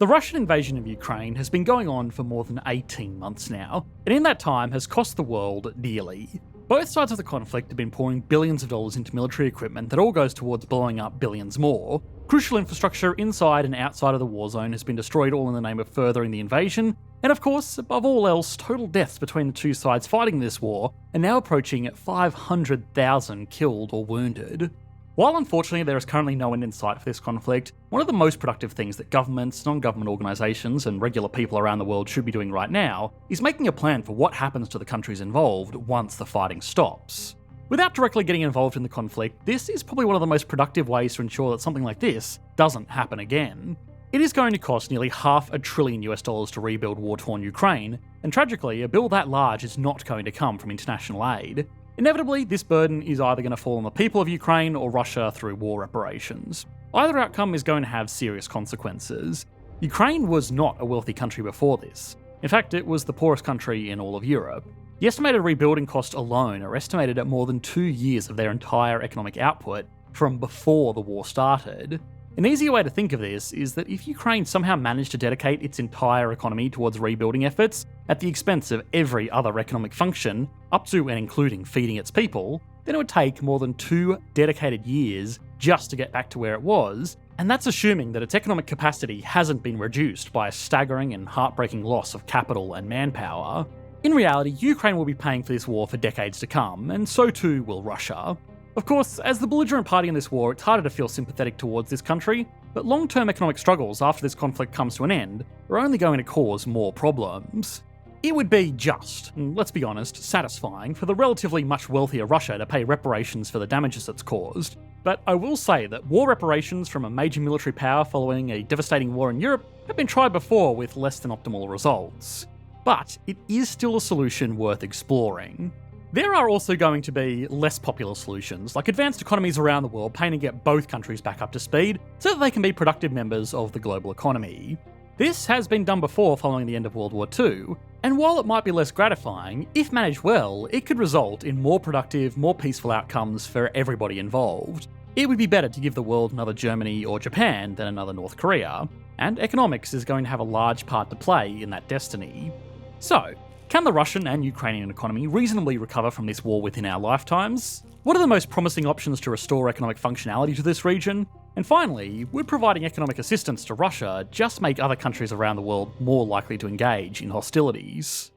The Russian invasion of Ukraine has been going on for more than 18 months now, and in that time has cost the world dearly. Both sides of the conflict have been pouring billions of dollars into military equipment that all goes towards blowing up billions more. Crucial infrastructure inside and outside of the war zone has been destroyed all in the name of furthering the invasion, and of course, above all else, total deaths between the two sides fighting this war are now approaching 500,000 killed or wounded. While unfortunately there is currently no end in sight for this conflict, one of the most productive things that governments, non-government organisations and regular people around the world should be doing right now is making a plan for what happens to the countries involved once the fighting stops. Without directly getting involved in the conflict, this is probably one of the most productive ways to ensure that something like this doesn't happen again. It is going to cost nearly $500 billion to rebuild war-torn Ukraine, and tragically, a bill that large is not going to come from international aid. Inevitably, this burden is either going to fall on the people of Ukraine or Russia through war reparations. Either outcome is going to have serious consequences. Ukraine was not a wealthy country before this. In fact, it was the poorest country in all of Europe. The estimated rebuilding costs alone are estimated at more than 2 years of their entire economic output from before the war started. An easier way to think of this is that if Ukraine somehow managed to dedicate its entire economy towards rebuilding efforts at the expense of every other economic function, up to and including feeding its people, then it would take more than 2 dedicated years just to get back to where it was, and that's assuming that its economic capacity hasn't been reduced by a staggering and heartbreaking loss of capital and manpower. In reality, Ukraine will be paying for this war for decades to come, and so too will Russia. Of course, as the belligerent party in this war, it's harder to feel sympathetic towards this country, but long-term economic struggles after this conflict comes to an end are only going to cause more problems. It would be just, and let's be honest, satisfying for the relatively much wealthier Russia to pay reparations for the damages it's caused, but I will say that war reparations from a major military power following a devastating war in Europe have been tried before with less than optimal results. But it is still a solution worth exploring. There are also going to be less popular solutions, like advanced economies around the world paying to get both countries back up to speed so that they can be productive members of the global economy. This has been done before following the end of World War II, and while it might be less gratifying, if managed well, it could result in more productive, more peaceful outcomes for everybody involved. It would be better to give the world another Germany or Japan than another North Korea, and economics is going to have a large part to play in that destiny. So, can the Russian and Ukrainian economy reasonably recover from this war within our lifetimes? What are the most promising options to restore economic functionality to this region? And finally, would providing economic assistance to Russia just make other countries around the world more likely to engage in hostilities?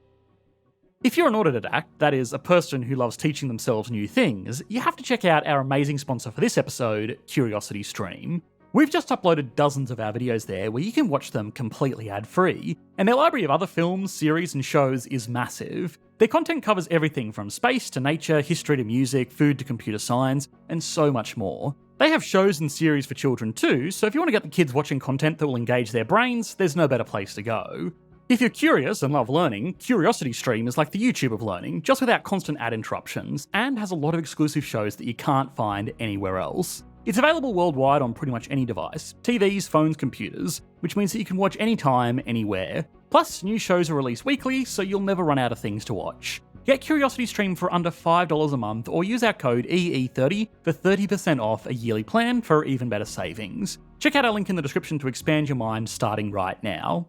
If you're an autodidact, that is, a person who loves teaching themselves new things, you have to check out our amazing sponsor for this episode, CuriosityStream. We've just uploaded dozens of our videos there where you can watch them completely ad-free, and their library of other films, series and shows is massive. Their content covers everything from space to nature, history to music, food to computer science, and so much more. They have shows and series for children too, so if you want to get the kids watching content that will engage their brains, there's no better place to go. If you're curious and love learning, CuriosityStream is like the YouTube of learning, just without constant ad interruptions, and has a lot of exclusive shows that you can't find anywhere else. It's available worldwide on pretty much any device, TVs, phones, computers, which means that you can watch anytime, anywhere. Plus, new shows are released weekly, so you'll never run out of things to watch. Get CuriosityStream for under $5 a month, or use our code EE30 for 30% off a yearly plan for even better savings. Check out our link in the description to expand your mind starting right now.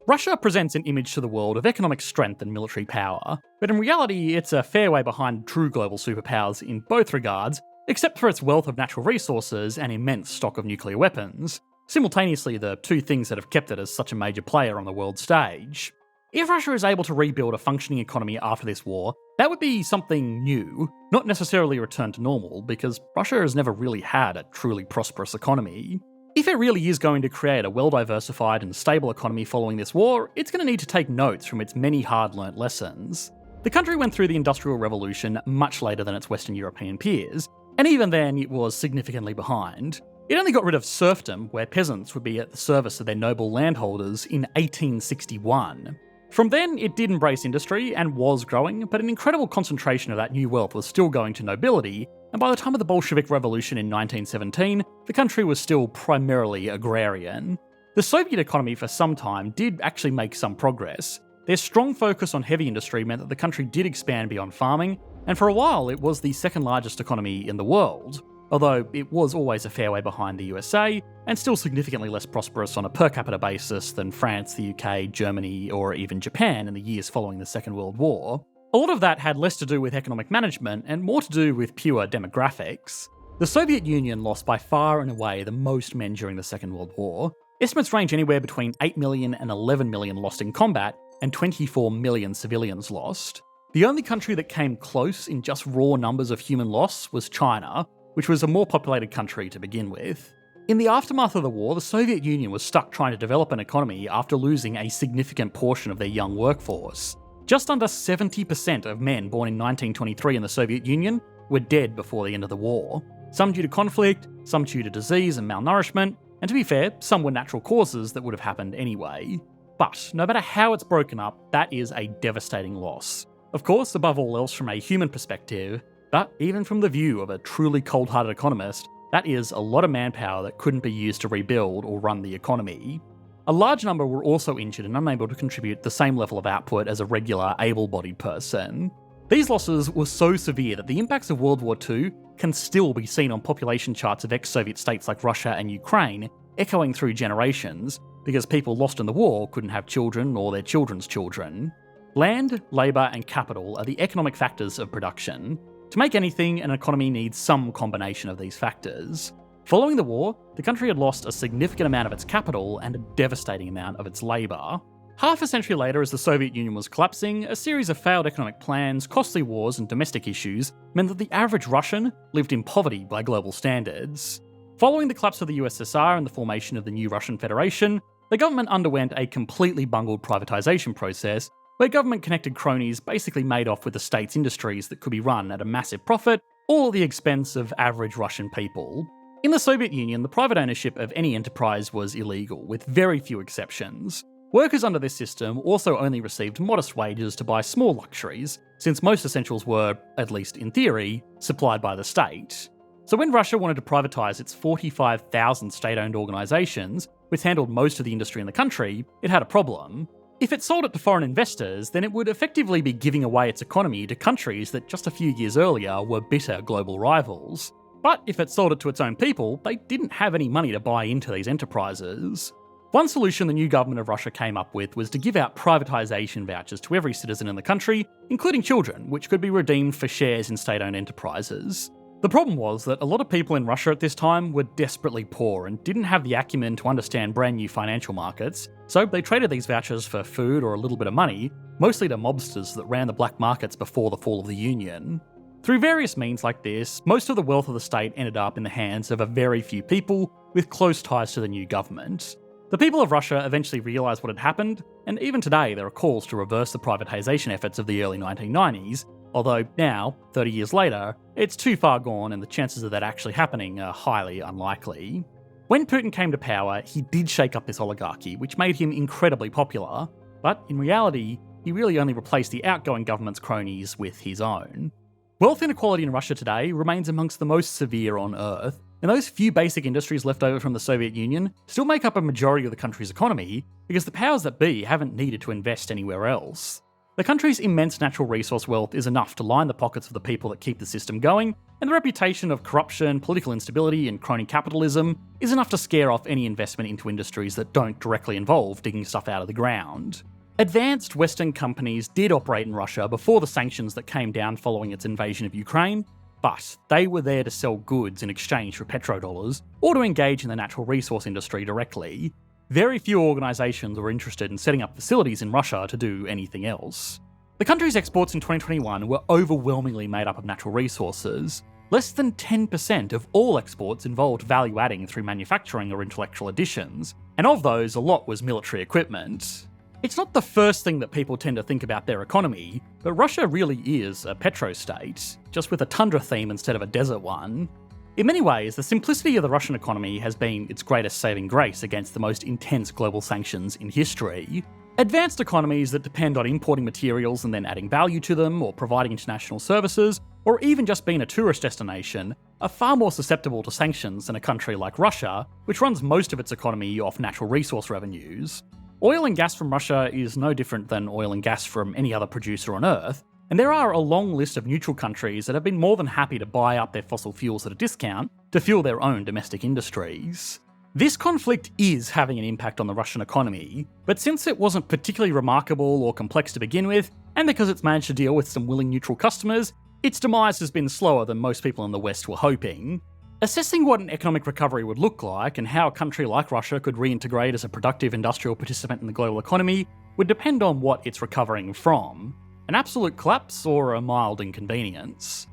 Russia presents an image to the world of economic strength and military power, but in reality it's a fair way behind true global superpowers in both regards, except for its wealth of natural resources and immense stock of nuclear weapons, simultaneously the two things that have kept it as such a major player on the world stage. If Russia is able to rebuild a functioning economy after this war, that would be something new, not necessarily a return to normal, because Russia has never really had a truly prosperous economy. If it really is going to create a well-diversified and stable economy following this war, it's going to need to take notes from its many hard-learnt lessons. The country went through the Industrial Revolution much later than its Western European peers, and even then it was significantly behind. It only got rid of serfdom, where peasants would be at the service of their noble landholders, in 1861. From then, it did embrace industry and was growing, but an incredible concentration of that new wealth was still going to nobility, and by the time of the Bolshevik Revolution in 1917, the country was still primarily agrarian. The Soviet economy for some time did actually make some progress. Their strong focus on heavy industry meant that the country did expand beyond farming, and for a while it was the second largest economy in the world. although it was always a fair way behind the USA, and still significantly less prosperous on a per capita basis than France, the UK, Germany, or even Japan in the years following the Second World War. A lot of that had less to do with economic management and more to do with pure demographics. The Soviet Union lost by far and away the most men during the Second World War. Estimates range anywhere between 8 million and 11 million lost in combat, and 24 million civilians lost. The only country that came close in just raw numbers of human loss was China, which was a more populated country to begin with. In the aftermath of the war, the Soviet Union was stuck trying to develop an economy after losing a significant portion of their young workforce. Just under 70% of men born in 1923 in the Soviet Union were dead before the end of the war. Some due to conflict, some due to disease and malnourishment, and to be fair, some were natural causes that would have happened anyway. But no matter how it's broken up, that is a devastating loss. Of course, above all else from a human perspective, but even from the view of a truly cold-hearted economist, that is a lot of manpower that couldn't be used to rebuild or run the economy. A large number were also injured and unable to contribute the same level of output as a regular, able-bodied person. These losses were so severe that the impacts of World War II can still be seen on population charts of ex-Soviet states like Russia and Ukraine, echoing through generations, because people lost in the war couldn't have children or their children's children. Land, labour and capital are the economic factors of production. To make anything, an economy needs some combination of these factors. Following the war, the country had lost a significant amount of its capital and a devastating amount of its labour. Half a century later, as the Soviet Union was collapsing, a series of failed economic plans, costly wars and domestic issues meant that the average Russian lived in poverty by global standards. Following the collapse of the USSR and the formation of the new Russian Federation, the government underwent a completely bungled privatization process where government-connected cronies basically made off with the state's industries that could be run at a massive profit, all at the expense of average Russian people. In the Soviet Union, the private ownership of any enterprise was illegal, with very few exceptions. Workers under this system also only received modest wages to buy small luxuries, since most essentials were, at least in theory, supplied by the state. So when Russia wanted to privatise its 45,000 state-owned organisations, which handled most of the industry in the country, it had a problem. If it sold it to foreign investors, then it would effectively be giving away its economy to countries that just a few years earlier were bitter global rivals. But if it sold it to its own people, they didn't have any money to buy into these enterprises. One solution the new government of Russia came up with was to give out privatisation vouchers to every citizen in the country, including children, which could be redeemed for shares in state-owned enterprises. The problem was that a lot of people in Russia at this time were desperately poor and didn't have the acumen to understand brand new financial markets, so they traded these vouchers for food or a little bit of money, mostly to mobsters that ran the black markets before the fall of the Union. Through various means like this, most of the wealth of the state ended up in the hands of a very few people with close ties to the new government. The people of Russia eventually realised what had happened, and even today there are calls to reverse the privatisation efforts of the early 1990s, although now, 30 years later, it's too far gone and the chances of that actually happening are highly unlikely. When Putin came to power, he did shake up this oligarchy, which made him incredibly popular, but in reality, he really only replaced the outgoing government's cronies with his own. Wealth inequality in Russia today remains amongst the most severe on Earth, and those few basic industries left over from the Soviet Union still make up a majority of the country's economy because the powers that be haven't needed to invest anywhere else. The country's immense natural resource wealth is enough to line the pockets of the people that keep the system going, and the reputation of corruption, political instability, and crony capitalism is enough to scare off any investment into industries that don't directly involve digging stuff out of the ground. Advanced Western companies did operate in Russia before the sanctions that came down following its invasion of Ukraine, but they were there to sell goods in exchange for petrodollars, or to engage in the natural resource industry directly. Very few organisations were interested in setting up facilities in Russia to do anything else. The country's exports in 2021 were overwhelmingly made up of natural resources. Less than 10% of all exports involved value-adding through manufacturing or intellectual additions, and of those, a lot was military equipment. It's not the first thing that people tend to think about their economy, but Russia really is a petrostate, just with a tundra theme instead of a desert one. In many ways, the simplicity of the Russian economy has been its greatest saving grace against the most intense global sanctions in history. Advanced economies that depend on importing materials and then adding value to them, or providing international services, or even just being a tourist destination, are far more susceptible to sanctions than a country like Russia, which runs most of its economy off natural resource revenues. Oil and gas from Russia is no different than oil and gas from any other producer on Earth, and there are a long list of neutral countries that have been more than happy to buy up their fossil fuels at a discount to fuel their own domestic industries. This conflict is having an impact on the Russian economy, but since it wasn't particularly remarkable or complex to begin with, and because it's managed to deal with some willing neutral customers, its demise has been slower than most people in the West were hoping. Assessing what an economic recovery would look like and how a country like Russia could reintegrate as a productive industrial participant in the global economy would depend on what it's recovering from: an absolute collapse or a mild inconvenience.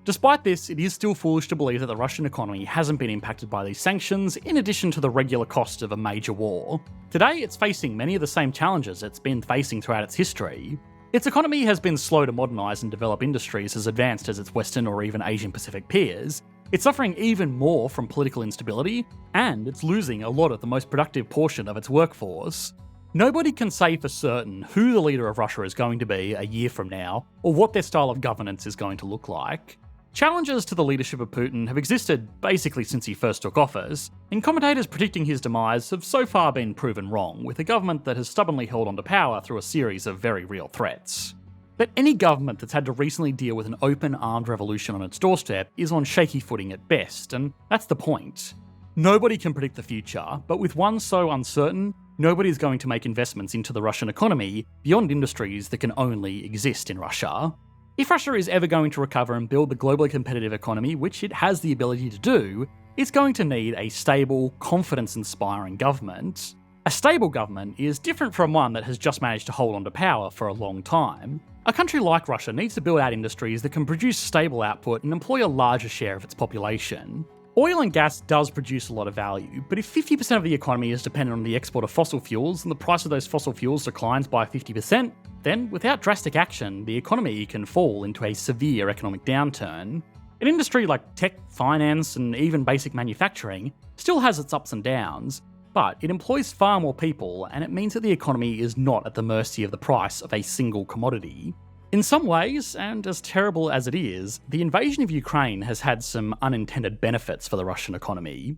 Despite this, it is still foolish to believe that the Russian economy hasn't been impacted by these sanctions, in addition to the regular cost of a major war. Today, it's facing many of the same challenges it's been facing throughout its history. Its economy has been slow to modernise and develop industries as advanced as its Western or even Asian Pacific peers. It's suffering even more from political instability, and it's losing a lot of the most productive portion of its workforce. Nobody can say for certain who the leader of Russia is going to be a year from now, or what their style of governance is going to look like. Challenges to the leadership of Putin have existed basically since he first took office, and commentators predicting his demise have so far been proven wrong, with a government that has stubbornly held on to power through a series of very real threats. But any government that's had to recently deal with an open armed revolution on its doorstep is on shaky footing at best, and that's the point. Nobody can predict the future, but with one so uncertain, nobody is going to make investments into the Russian economy beyond industries that can only exist in Russia. If Russia is ever going to recover and build the globally competitive economy, which it has the ability to do, it's going to need a stable, confidence-inspiring government. A stable government is different from one that has just managed to hold on to power for a long time. A country like Russia needs to build out industries that can produce stable output and employ a larger share of its population. Oil and gas does produce a lot of value, but if 50% of the economy is dependent on the export of fossil fuels and the price of those fossil fuels declines by 50%, then without drastic action, the economy can fall into a severe economic downturn. An industry like tech, finance, and even basic manufacturing still has its ups and downs, but it employs far more people, and it means that the economy is not at the mercy of the price of a single commodity. In some ways, and as terrible as it is, the invasion of Ukraine has had some unintended benefits for the Russian economy.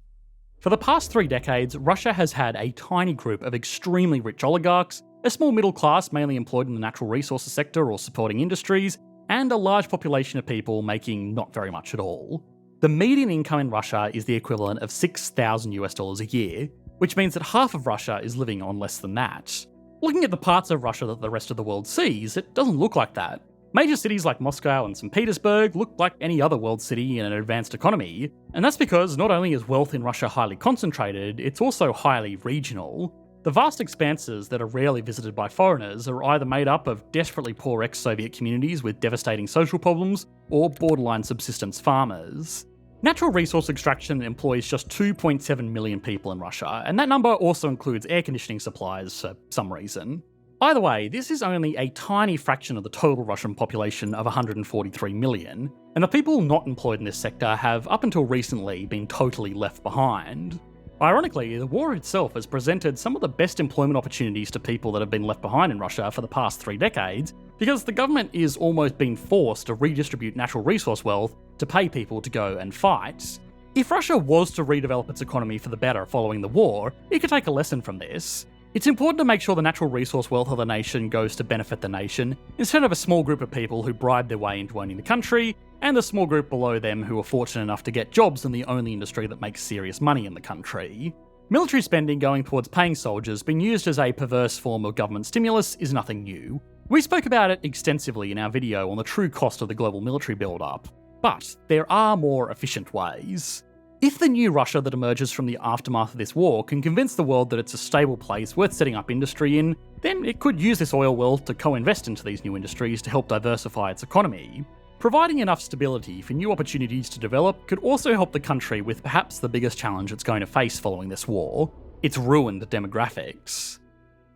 For the past 3 decades, Russia has had a tiny group of extremely rich oligarchs, a small middle class mainly employed in the natural resources sector or supporting industries, and a large population of people making not very much at all. The median income in Russia is the equivalent of $6,000 a year, which means that half of Russia is living on less than that. Looking at the parts of Russia that the rest of the world sees, it doesn't look like that. Major cities like Moscow and St. Petersburg look like any other world city in an advanced economy, and that's because not only is wealth in Russia highly concentrated, it's also highly regional. The vast expanses that are rarely visited by foreigners are either made up of desperately poor ex-Soviet communities with devastating social problems, or borderline subsistence farmers. Natural resource extraction employs just 2.7 million people in Russia, and that number also includes air conditioning supplies for some reason. Either way, this is only a tiny fraction of the total Russian population of 143 million, and the people not employed in this sector have up until recently been totally left behind. Ironically, the war itself has presented some of the best employment opportunities to people that have been left behind in Russia for the past 3 decades, because the government is almost being forced to redistribute natural resource wealth to pay people to go and fight. If Russia was to redevelop its economy for the better following the war, it could take a lesson from this. It's important to make sure the natural resource wealth of the nation goes to benefit the nation, instead of a small group of people who bribe their way into owning the country, and the small group below them who are fortunate enough to get jobs in the only industry that makes serious money in the country. Military spending going towards paying soldiers being used as a perverse form of government stimulus is nothing new. We spoke about it extensively in our video on the true cost of the global military build-up, but there are more efficient ways. If the new Russia that emerges from the aftermath of this war can convince the world that it's a stable place worth setting up industry in, then it could use this oil wealth to co-invest into these new industries to help diversify its economy. Providing enough stability for new opportunities to develop could also help the country with perhaps the biggest challenge it's going to face following this war: its ruined demographics.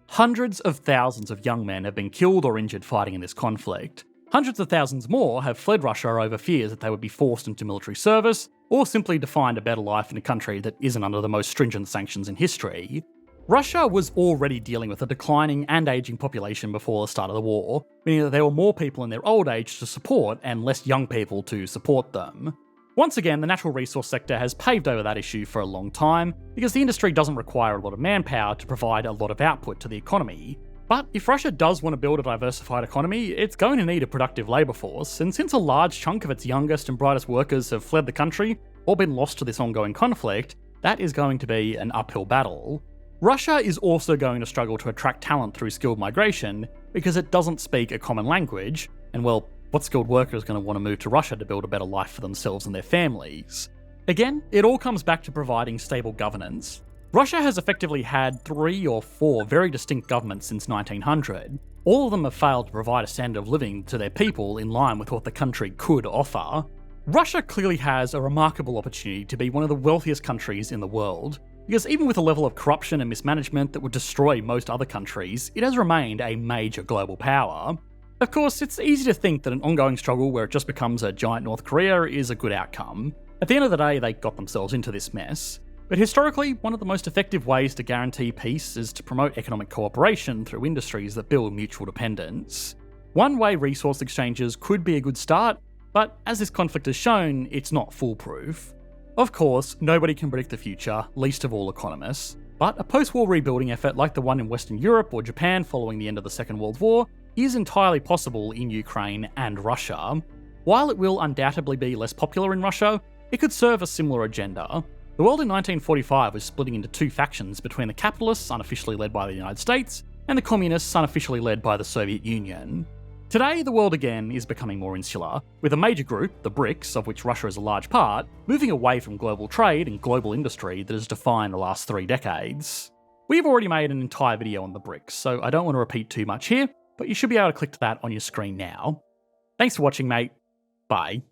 Hundreds of thousands of young men have been killed or injured fighting in this conflict. Hundreds of thousands more have fled Russia over fears that they would be forced into military service, or simply to find a better life in a country that isn't under the most stringent sanctions in history. Russia was already dealing with a declining and ageing population before the start of the war, meaning that there were more people in their old age to support and less young people to support them. Once again, the natural resource sector has paved over that issue for a long time, because the industry doesn't require a lot of manpower to provide a lot of output to the economy. But if Russia does want to build a diversified economy, it's going to need a productive labour force, and since a large chunk of its youngest and brightest workers have fled the country or been lost to this ongoing conflict, that is going to be an uphill battle. Russia is also going to struggle to attract talent through skilled migration because it doesn't speak a common language, and well, what skilled worker is going to want to move to Russia to build a better life for themselves and their families? Again, it all comes back to providing stable governance. Russia has effectively had 3 or 4 very distinct governments since 1900. All of them have failed to provide a standard of living to their people in line with what the country could offer. Russia clearly has a remarkable opportunity to be one of the wealthiest countries in the world, because even with a level of corruption and mismanagement that would destroy most other countries, it has remained a major global power. Of course, it's easy to think that an ongoing struggle where it just becomes a giant North Korea is a good outcome. At the end of the day, they got themselves into this mess. But historically, one of the most effective ways to guarantee peace is to promote economic cooperation through industries that build mutual dependence. One-way resource exchanges could be a good start, but as this conflict has shown, it's not foolproof. Of course, nobody can predict the future, least of all economists, but a post-war rebuilding effort like the one in Western Europe or Japan following the end of the Second World War is entirely possible in Ukraine and Russia. While it will undoubtedly be less popular in Russia, it could serve a similar agenda. The world in 1945 was splitting into 2 factions between the capitalists, unofficially led by the United States, and the communists, unofficially led by the Soviet Union. Today, the world again is becoming more insular, with a major group, the BRICS, of which Russia is a large part, moving away from global trade and global industry that has defined the last 3 decades. We've already made an entire video on the BRICS, so I don't want to repeat too much here, but you should be able to click to that on your screen now. Thanks for watching, mate. Bye.